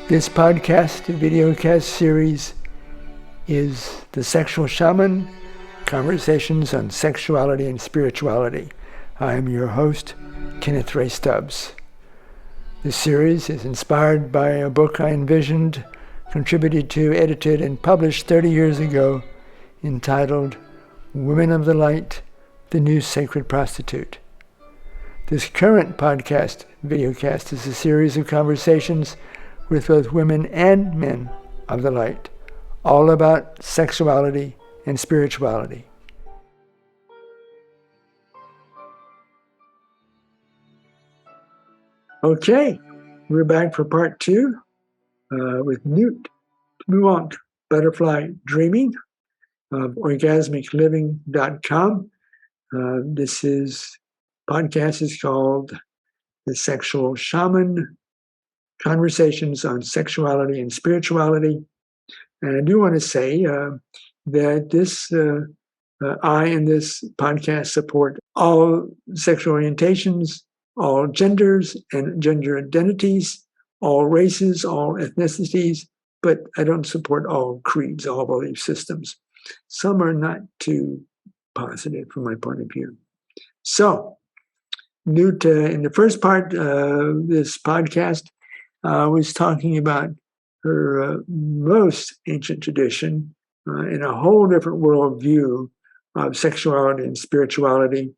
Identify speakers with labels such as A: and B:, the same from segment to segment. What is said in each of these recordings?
A: This podcast-videocast series is The Sexual Shaman, Conversations on Sexuality and Spirituality. I am your host, Kenneth Stubbs. This series is inspired by a book I envisioned, contributed to, edited, and published 30 years ago, entitled Women of the Light, the New Sacred Prostitute. This current podcast-videocast is a series of conversations with both women and men of the light, all about sexuality and spirituality. Okay, we're back for part two with Tmu-Ankh Butterfly Dreaming of orgasmicliving.com. This podcast is called The Sexual Shaman, Conversations on Sexuality and Spirituality. And I do want to say that I in this podcast support all sexual orientations, all genders and gender identities, all races, all ethnicities, but I don't support all creeds, all belief systems. Some are not too positive from my point of view. So, in the first part of this podcast, was talking about her most ancient tradition in a whole different worldview of sexuality and spirituality,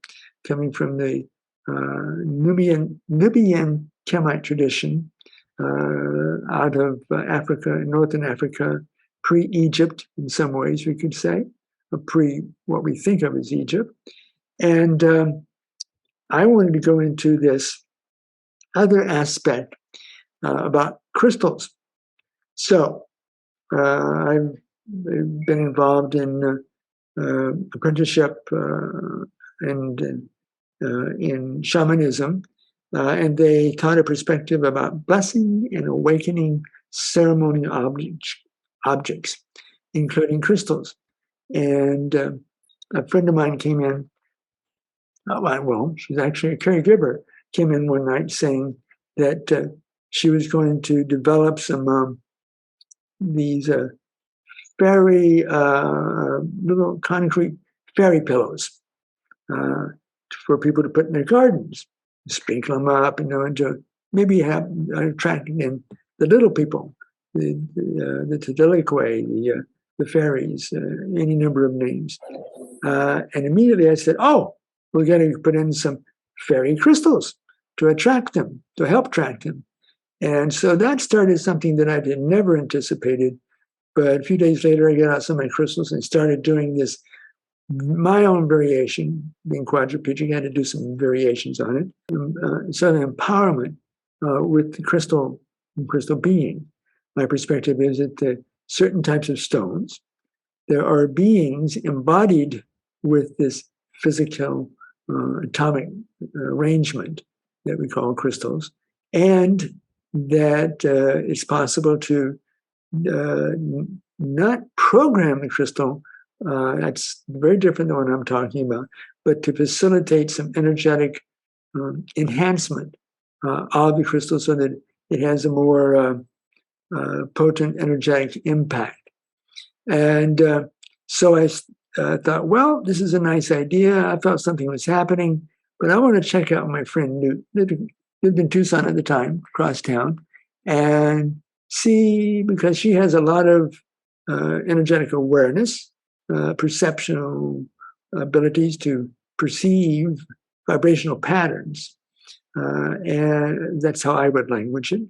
A: coming from the Nubian-Khamite tradition out of Africa, Northern Africa, pre-Egypt in some ways, we could say, what we think of as Egypt. And I wanted to go into this other aspect about crystals. So I've been involved in apprenticeship and in shamanism, and they taught a perspective about blessing and awakening ceremonial objects, including crystals. And a friend of mine came in, she's actually a caregiver, came in one night saying that she was going to develop some these fairy little concrete fairy pillows for people to put in their gardens, sprinkle them up, and to maybe have attracting in the little people, the Tadelique, the fairies, any number of names. And immediately I said, we're going to put in some fairy crystals to attract them, to help attract them. And so that started something that I had never anticipated. But a few days later, I got out some of my crystals and started doing this, my own variation. Being quadriplegic, I had to do some variations on it. So the empowerment with the crystal being. My perspective is that certain types of stones, there are beings embodied with this physical atomic arrangement that we call crystals, and that it's possible to not program the crystal, that's very different than what I'm talking about, but to facilitate some energetic enhancement of the crystal so that it has a more potent energetic impact. And so I thought, this is a nice idea. I felt something was happening, but I want to check out my friend Newt, lived in Tucson at the time, across town, and see, because she has a lot of energetic awareness, perceptual abilities to perceive vibrational patterns. And that's how I would language it.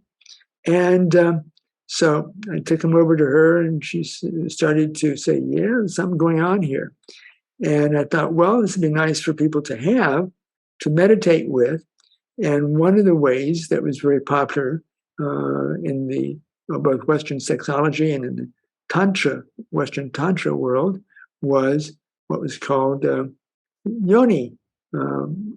A: And so I took him over to her, and she started to say, there's something going on here. And I thought, this would be nice for people to have, to meditate with. And one of the ways that was very popular in the both Western sexology and in the Tantra, Western Tantra world, was what was called yoni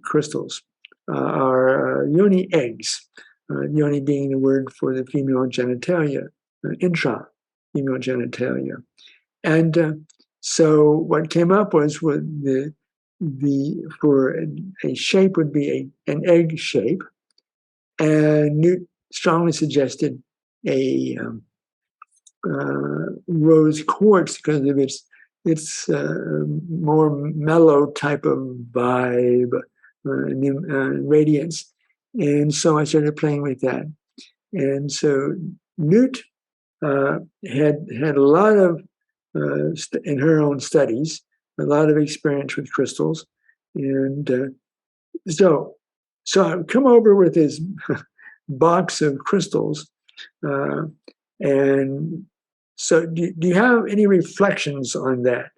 A: crystals, or yoni eggs. Yoni being the word for the female genitalia, intra-female genitalia. And so what came up was with for a shape would be an egg shape, and Newt strongly suggested a rose quartz because of its more mellow type of vibe, radiance. And so I started playing with that. And so Newt had a lot of, in her own studies, a lot of experience with crystals. And so I would come over with this box of crystals. And so do you have any reflections on that?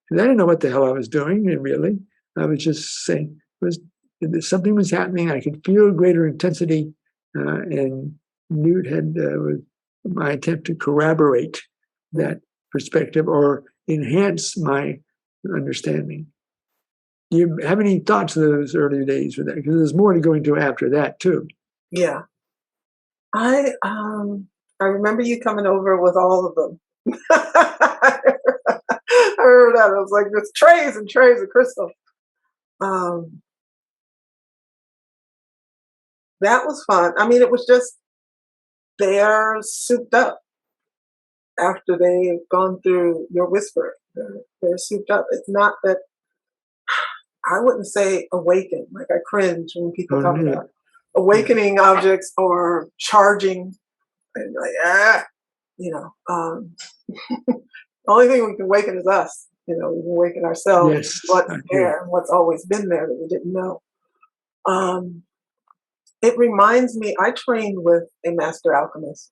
A: Because I didn't know what the hell I was doing, really. I was just saying, something was happening. I could feel greater intensity. And Newt had my attempt to corroborate that perspective or enhance my understanding. Do you have any thoughts of those early days with that? Because there's more to go into after that, too.
B: Yeah. I remember you coming over with all of them. I heard that. I was like, there's trays and trays of crystal. That was fun. I mean, it was just, they're souped up after they've gone through your whispering. They're souped up. It's not that, I wouldn't say awaken. Like I cringe when people talk about awakening objects or charging. And like, the only thing we can awaken is us. We can awaken ourselves.
A: Yes,
B: what's there and what's always been there that we didn't know. It reminds me, I trained with a master alchemist.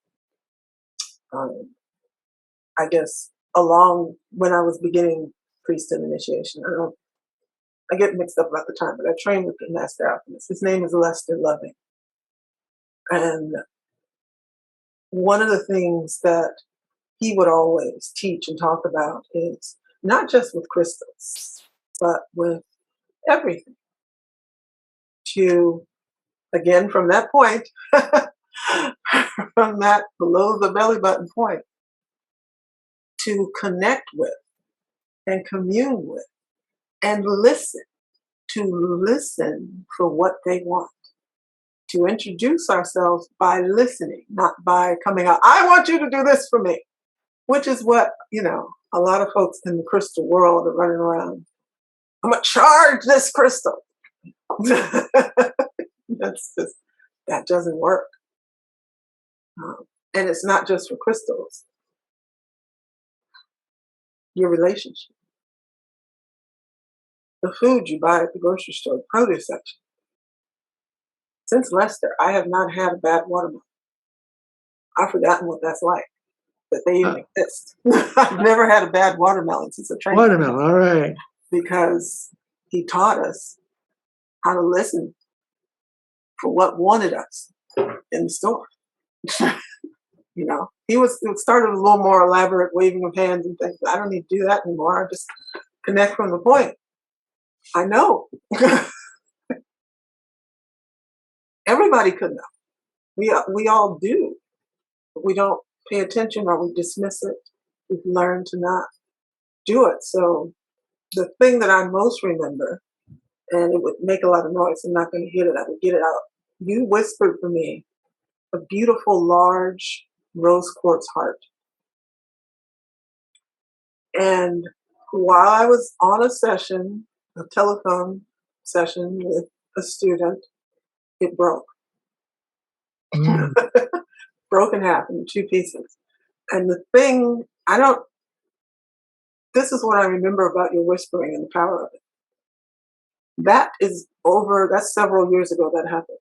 B: I guess along when I was beginning priesthood initiation. I get mixed up about the time, but I trained with the master alchemist. His name is Lester Loving. And one of the things that he would always teach and talk about is not just with crystals, but with everything. To, again, from that point, from that below the belly button point, to connect with and commune with and listen, to listen for what they want. To introduce ourselves by listening, not by coming out, I want you to do this for me, which is what, a lot of folks in the crystal world are running around. I'm going to charge this crystal. That doesn't work. And it's not just for crystals. Your relationship. The food you buy at the grocery store, produce section. Since Lester, I have not had a bad watermelon. I've forgotten what that's like, that they even exist. I've never had a bad watermelon since a training.
A: Watermelon, all right. Because
B: he taught us how to listen for what wanted us in the store. It started a little more elaborate waving of hands and things. I don't need to do that anymore. I just connect from the point. I know. Everybody could know. We all do. But we don't pay attention or we dismiss it. We've learned to not do it. So the thing that I most remember, and it would make a lot of noise, I'm not going to hit it, I would get it out. You whispered for me a beautiful, large rose quartz heart. And while I was on a session, a telephone session with a student, it broke. Broke in half into two pieces. And the thing, this is what I remember about your whispering and the power of it. That's several years ago that happened.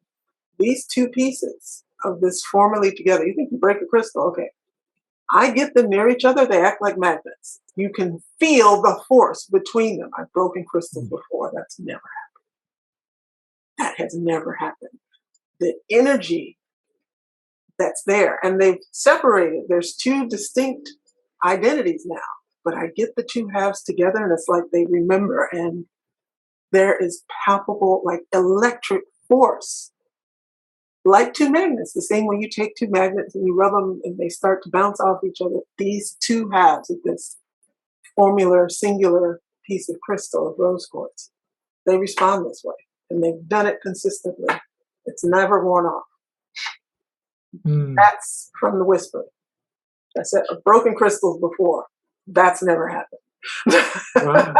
B: These two pieces of this formally together, you think you break a crystal, okay. I get them near each other, they act like magnets. You can feel the force between them. I've broken crystals before, that's never happened. That has never happened. The energy that's there, and they've separated. There's two distinct identities now, but I get the two halves together and it's like they remember, and there is palpable, like electric force, like two magnets, the same way you take two magnets and you rub them and they start to bounce off each other. These two halves of this formular, singular piece of crystal, of rose quartz, they respond this way, and they've done it consistently. It's never worn off. That's from the whispering. I said broken crystals before. That's never happened.
A: Well,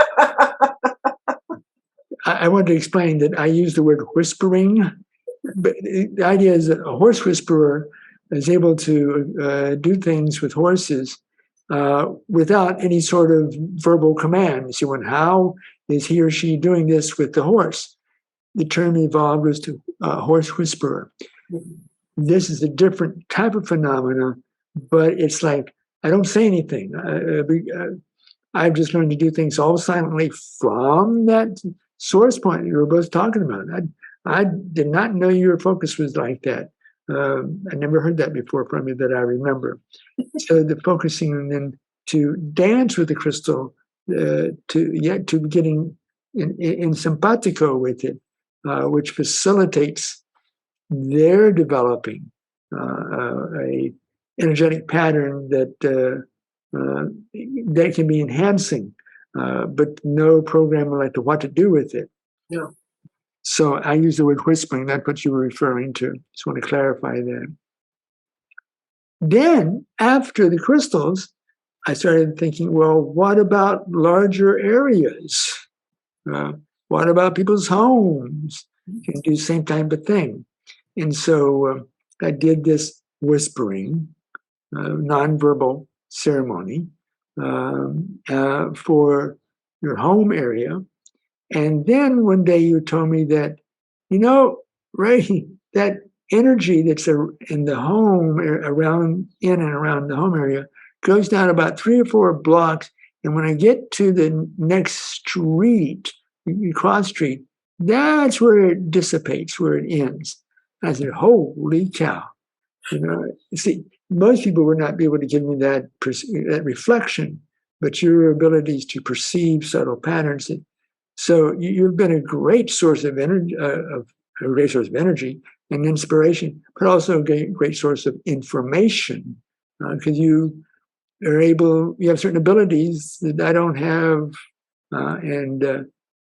A: I want to explain that I use the word whispering, but the idea is that a horse whisperer is able to do things with horses without any sort of verbal command. So when how is he or she doing this with the horse? The term evolved was to horse whisperer. This is a different type of phenomena, but it's like, I don't say anything. I've just learned to do things all silently from that source point you were both talking about. I did not know your focus was like that. I never heard that before from you that I remember. So the focusing then to dance with the crystal, to getting in simpatico with it, which facilitates their developing a energetic pattern that that can be enhancing, but no programmer like to what to do with it.
B: Yeah.
A: So I use the word whispering. That's what you were referring to. Just want to clarify that. Then after the crystals, I started thinking, well, what about larger areas? What about people's homes? You can do the same type of thing. And so I did this whispering, nonverbal ceremony for your home area. And then one day you told me that, Ray, that energy that's in the home, in and around the home area, goes down about 3 or 4 blocks. And when I get to the next street, cross street, that's where it dissipates, where it ends. I said, holy cow. See, most people would not be able to give me that reflection, but your abilities to perceive subtle patterns. So you've been a great source of energy, and inspiration, but also a great source of information, because you have certain abilities that I don't have, and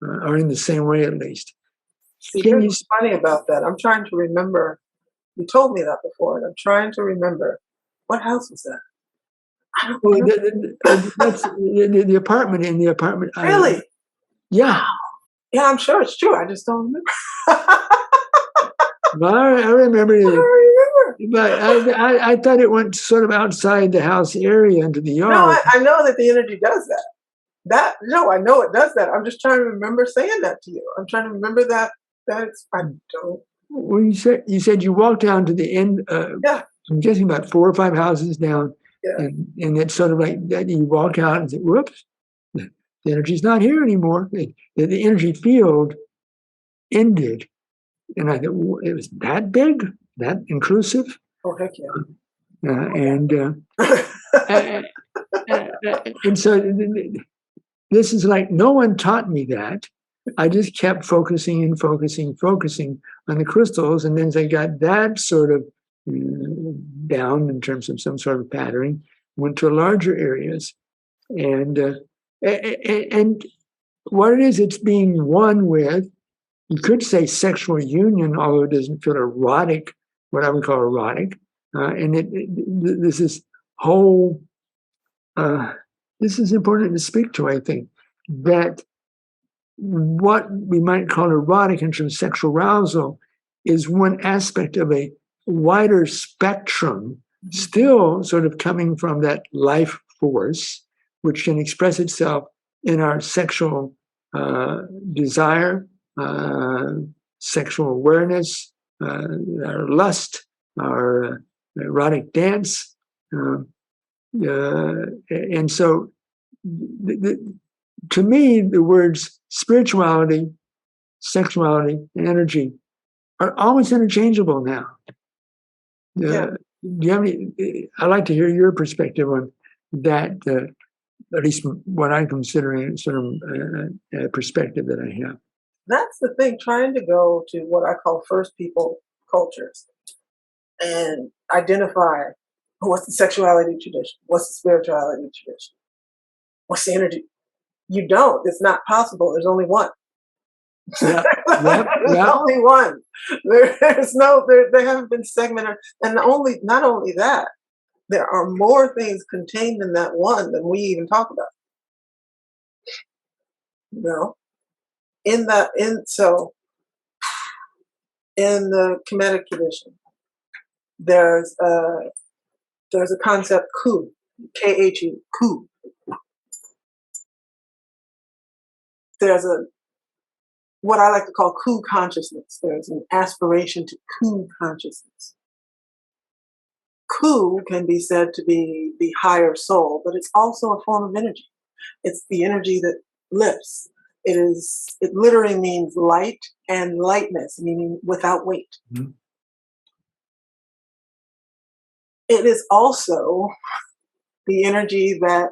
A: are in the same way at least.
B: See, here's what's funny about that. I'm trying to remember. You told me that before, and I'm trying to remember. What house was that? I don't know.
A: That's the apartment. In the apartment.
B: Really?
A: Yeah.
B: Yeah, I'm sure it's true. I just don't remember.
A: Well, I remember it.
B: I remember.
A: But I thought it went sort of outside the house area into the yard.
B: No, I know that the energy does that. I know it does that. I'm just trying to remember saying that to you. I'm trying to remember that. I don't.
A: Well, you said you walked down to the end.
B: Yeah.
A: I'm guessing about 4 or 5 houses down.
B: Yeah.
A: And it's sort of like that. You walk out and say, "Whoops, the energy's not here anymore." The energy field ended, and I thought it was that big, that inclusive.
B: Oh heck yeah!
A: And so this is like, no one taught me that. I just kept focusing on the crystals, and then as I got that sort of down in terms of some sort of patterning, went to larger areas, and what it is, it's being one with. You could say sexual union, although it doesn't feel erotic, what I would call erotic, and this is whole. This is important to speak to, I think, that what we might call erotic in terms of sexual arousal is one aspect of a wider spectrum, still sort of coming from that life force, which can express itself in our sexual desire, sexual awareness, our lust, our erotic dance. And so to me, the words spirituality, sexuality, and energy are almost interchangeable now.
B: Yeah.
A: Do you have any? I'd like to hear your perspective on that, at least what I'm considering sort of a perspective that I have.
B: That's the thing, trying to go to what I call first people cultures and identify what's the sexuality tradition, what's the spirituality tradition, what's the energy. You don't. It's not possible. There's only one.
A: Yeah. Yep,
B: There's
A: yep.
B: only one. They haven't been segmented. And not only that, there are more things contained in that one than we even talk about. You know, in the Kemetic tradition, there's a concept, ku, K-H-U, ku. There's what I like to call ku consciousness. There's an aspiration to ku consciousness. Ku can be said to be the higher soul, but it's also a form of energy. It's the energy that lifts. It literally means light and lightness, meaning without weight.
A: Mm-hmm.
B: It is also the energy that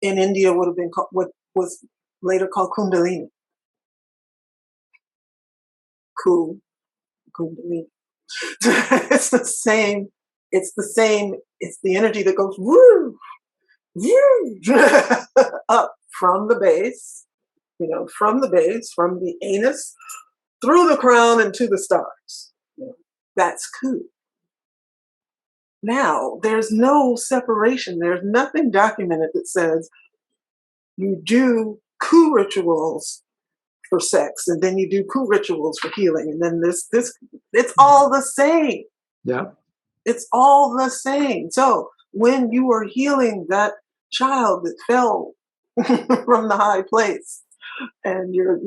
B: in India would have been called, what was later called Kundalini. Kundalini. It's the same. It's the energy that goes woo, woo, up from the base, from the anus, through the crown and to the stars. That's ku. Now, there's no separation. There's nothing documented that says you do ku rituals for sex, and then you do ku rituals for healing, and then this. It's all the same.
A: Yeah.
B: It's all the same. So when you are healing that child that fell from the high place, and you're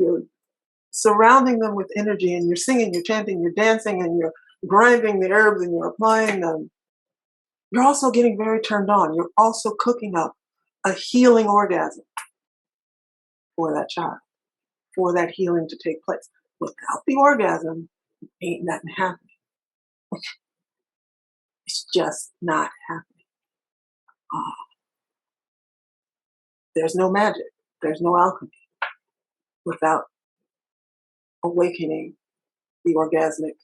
B: surrounding them with energy, and you're singing, you're chanting, you're dancing, and you're grinding the herbs, and you're applying them, you're also getting very turned on. You're also cooking up a healing orgasm for that child, for that healing to take place. Without the orgasm, ain't nothing happening. It's just not happening. There's no magic. There's no alchemy without awakening the orgasmic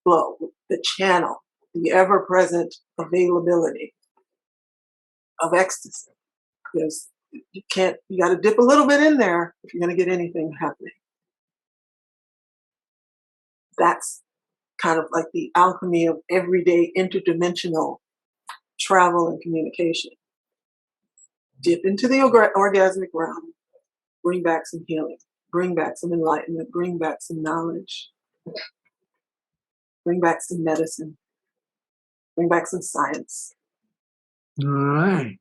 B: flow, the channel, the ever-present availability of ecstasy. You got to dip a little bit in there if you're going to get anything happening. That's kind of like the alchemy of everyday interdimensional travel and communication. Dip into the orgasmic realm, bring back some healing, bring back some enlightenment, bring back some knowledge, bring back some medicine, bring back some science.
A: All right.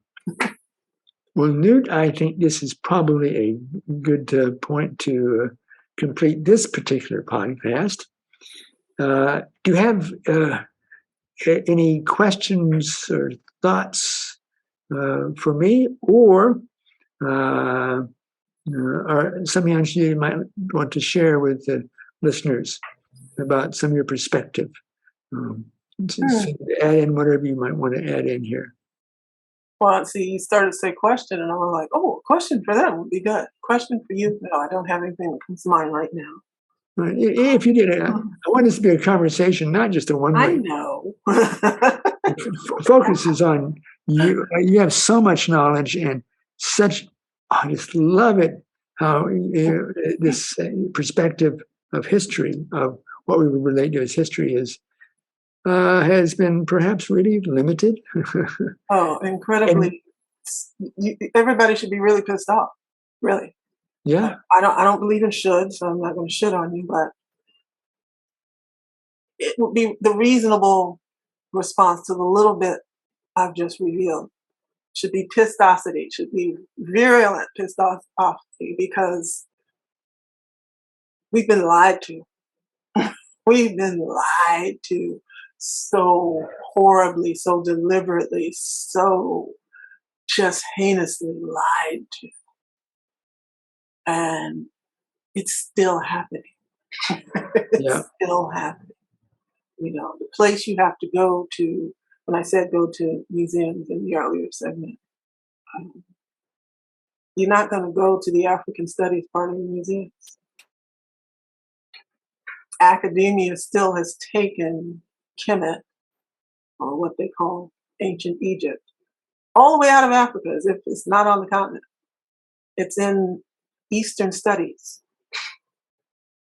A: Well, Newt, I think this is probably a good point to complete this particular podcast. Do you have any questions or thoughts for me, or something else you might want to share with the listeners about some of your perspective? Add in whatever you might want to add in here.
B: Well, see, you started to say question, and I was like, oh, a question for them would be good. Question for you? No, I don't have anything that comes to mind right now.
A: Right. If you did, I want this to be a conversation, not just a one-way.
B: I know.
A: Focuses on you. You have so much knowledge and such. I just love it how this perspective of history, of what we would relate to as history, has been perhaps really limited.
B: Oh, incredibly. Everybody should be really pissed off. Really.
A: Yeah.
B: I don't believe in should, so I'm not going to shit on you, but it would be the reasonable response to the little bit I've just revealed. Should be pissosity, should be virulent pissosity, because we've been lied to. We've been lied to so horribly, so deliberately, so just heinously lied to. And it's still happening. It's still happening. The place you have to go to, when I said go to museums in the earlier segment, you're not going to go to the African studies part of the museums. Academia still has taken Kemet, or what they call ancient Egypt, all the way out of Africa, as if it's not on the continent. It's in Eastern studies.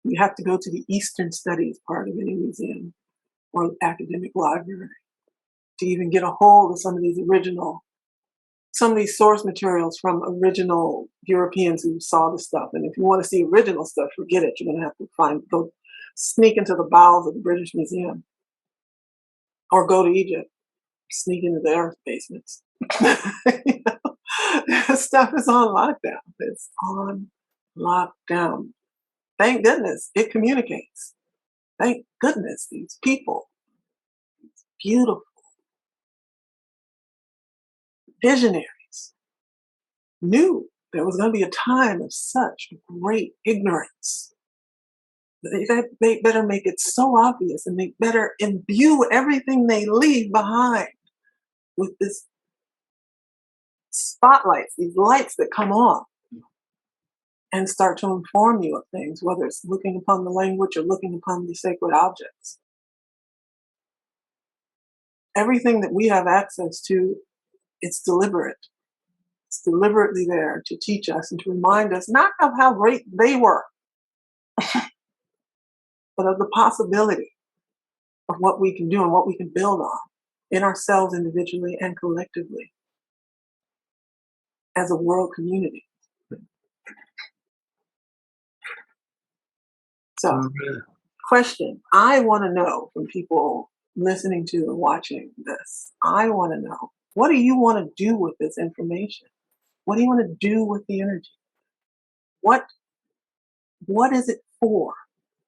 B: You have to go to the Eastern Studies part of any museum or academic library to even get a hold of some of these source materials from original Europeans who saw the stuff. And if you want to see original stuff, forget it. You're going to have to go sneak into the bowels of the British Museum or go to Egypt, sneak into their basements. You know? Stuff is on lockdown. It's on lockdown. Thank goodness it communicates. Thank goodness these people, beautiful visionaries, knew there was going to be a time of such great ignorance. They better make it so obvious, and they better imbue everything they leave behind with this spotlights, these lights that come on and start to inform you of things, whether it's looking upon the language or looking upon the sacred objects. Everything that we have access to, it's deliberate. It's deliberately there to teach us and to remind us not of how great they were, but of the possibility of what we can do and what we can build on in ourselves individually and collectively as a world community. So, question, I want to know from people listening to and watching this, I want to know, what do you want to do with this information? What do you want to do with the energy? What is it for?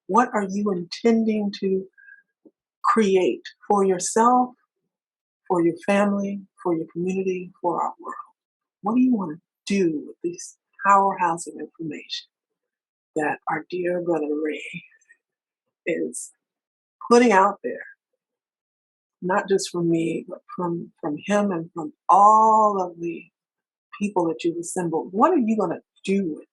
B: What are you intending to create for yourself, for your family, for your community, for our world? What do you want to do with this powerhouse of information that our dear brother Ray is putting out there? Not just from me, but from him and from all of the people that you've assembled. What are you going to do with it?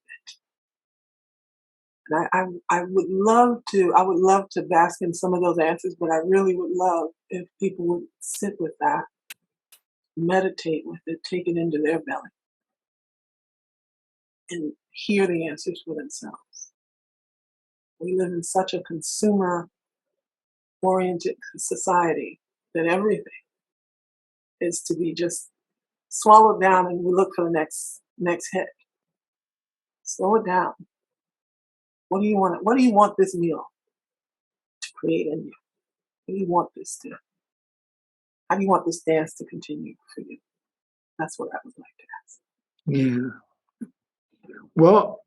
B: And I would love to bask in some of those answers, but I really would love if people would sit with that, meditate with it, take it into their belly, and hear the answers for themselves. We live in such a consumer-oriented society that everything is to be just swallowed down, and we look for the next hit. Slow it down. What do you want? What do you want this meal to create in you? What do you want this to? How do you want this dance to continue for you? That's what I would like to ask.
A: Yeah. Well,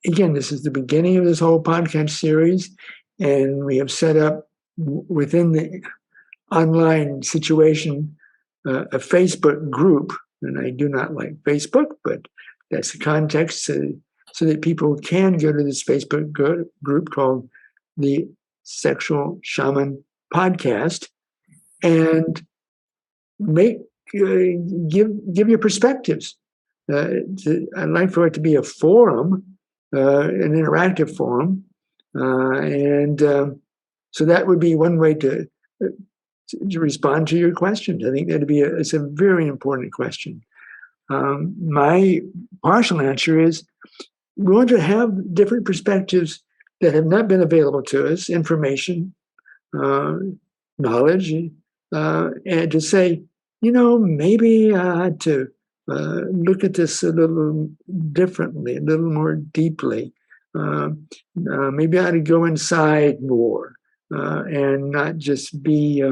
A: again, this is the beginning of this whole podcast series, and we have set up within the online situation a Facebook group, and I do not like Facebook, but that's the context so that people can go to this Facebook group called the Sexual Shaman Podcast and give your perspectives. I'd like for it to be a forum, an interactive forum, and so that would be one way to respond to your questions. I think it's a very important question. My partial answer is we want to have different perspectives that have not been available to us, information, knowledge, and to say, maybe I had to look at this a little differently, a little more deeply. Maybe I ought to go inside more and not just be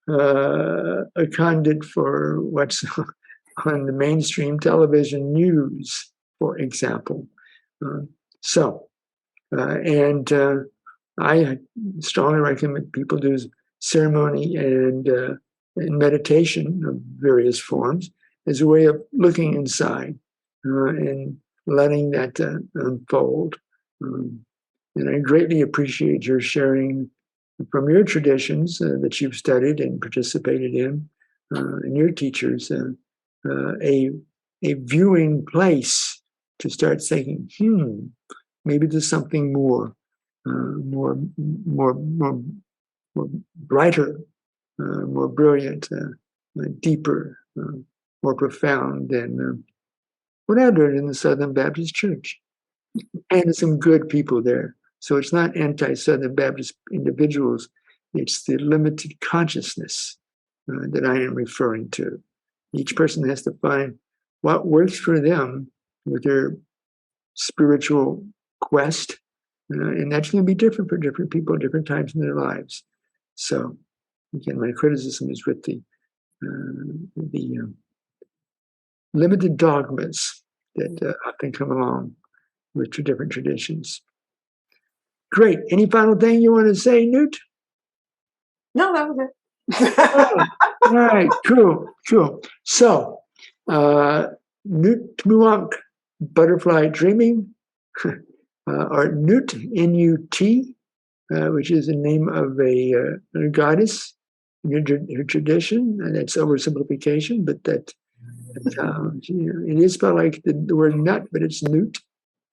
A: a conduit for what's on the mainstream television news, for example. I strongly recommend people do ceremony and meditation of various forms as a way of looking inside and letting that unfold. And I greatly appreciate your sharing from your traditions that you've studied and participated in, and your teachers, a viewing place to start thinking, maybe there's something more brighter, more brilliant, deeper, more profound than what I learned in the Southern Baptist Church. And there's some good people there. So it's not anti-Southern Baptist individuals. It's the limited consciousness that I am referring to. Each person has to find what works for them with their spiritual quest. And that's going to be different for different people at different times in their lives. So, again, my criticism is with the limited dogmas that often come along with different traditions. Great. Any final thing you want to say, Newt?
B: No, that was it.
A: All right, cool. So, Tmu-Ankh Butterfly Dreaming, or Nut, N-U-T, which is the name of a goddess in her tradition, and that's oversimplification, but it is spelled like the word nut, but it's Nut,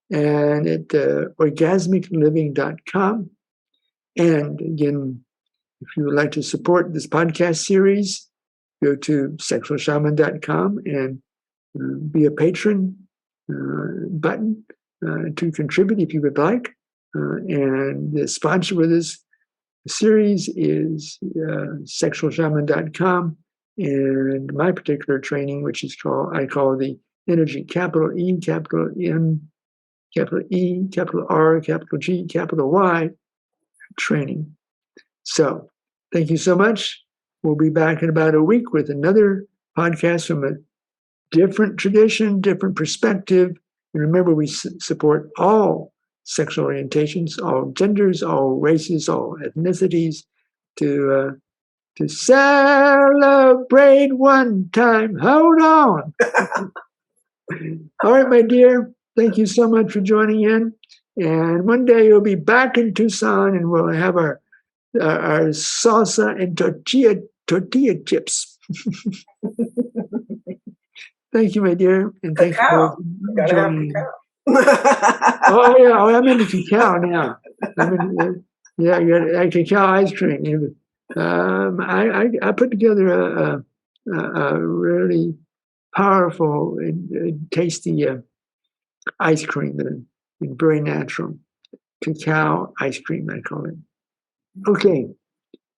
A: and at orgasmicliving.com. And again, if you would like to support this podcast series, go to sexualshaman.com and be a patron button to contribute if you would like. And the sponsor for this series is sexualshaman.com. And my particular training, which is I call the Energy Capital E, Capital M, Capital E, Capital R, Capital G, Capital Y training. So thank you so much. We'll be back in about a week with another podcast from a different tradition, different perspective. And remember, we support all sexual orientations, all genders, all races, all ethnicities to celebrate one time. Hold on. All right, my dear. Thank you so much for joining in. And one day you'll be back in Tucson and we'll have our salsa and tortilla chips. Thank you, my dear, and thank you for joining. Oh yeah, I'm into cacao now. Yeah, cacao ice cream. I put together a really powerful and tasty ice cream, and very natural cacao ice cream, I call it. Okay,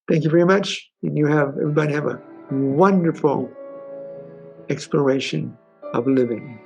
A: thank you very much, and everybody have a wonderful exploration of living.